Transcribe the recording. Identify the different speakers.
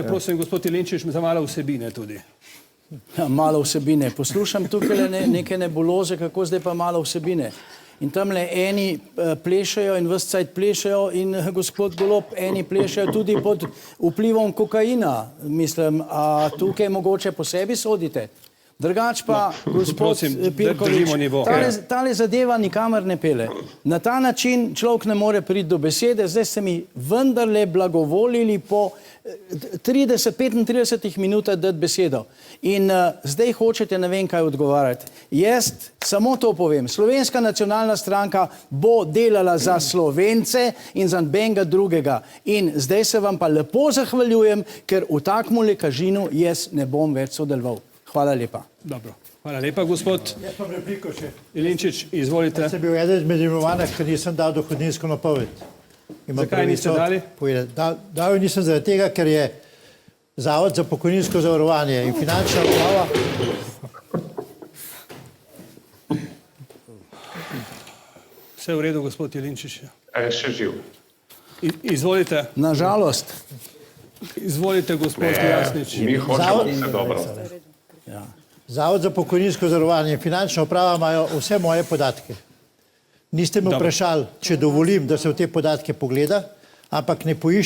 Speaker 1: Prosim, gospod Jelinčič, za malo vsebine tudi.
Speaker 2: Ja, malo vsebine. Poslušam tukaj neke nebuloze, kako zdaj pa malo vsebine. In tamle eni plešajo in ves cajt plešajo in gospod Golob, eni plešajo tudi pod vplivom kokaina. Mislim, a tukaj mogoče po sebi sodite? Drugač pa, gospod Pirkovič, tale zadeva nikamor ne pele. Na ta način človek ne more priti do besede, zdaj ste mi vendarle blagovolili po 30-35 minutah dati besedo. In zdaj hočete ne vem kaj odgovarjati. Jaz samo to povem. Slovenska nacionalna stranka bo delala za Slovence in za nobenega drugega. In zdaj se vam pa lepo zahvaljujem, ker v takmule kažinu jaz ne bom več sodeloval. Hvala lepa.
Speaker 1: Dobro. Hvala lepa, gospod
Speaker 3: Jaz pa repliko še.
Speaker 1: Jelinčič, izvolite.
Speaker 3: Jaz sem bil eden izmed imenovanih, ker nisem dal dohodninsko napoved.
Speaker 1: Zakaj niste dali?
Speaker 3: Dal jo nisem zaradi tega, ker je Zavod za pokojninsko zavarovanje in finančna uprava.
Speaker 1: Vse v redu, gospod Jelinčič.
Speaker 4: Še živ.
Speaker 1: Izvolite.
Speaker 2: Nažalost.
Speaker 1: Izvolite, gospod Jasnič.
Speaker 4: Mi hočemo vse dobro.
Speaker 3: Zavod za pokojninsko zavarovanje in finančna uprava imajo vse moje podatke. Niste me vprašali, če dovolim, da se v te podatke pogleda, ampak ne poiščete.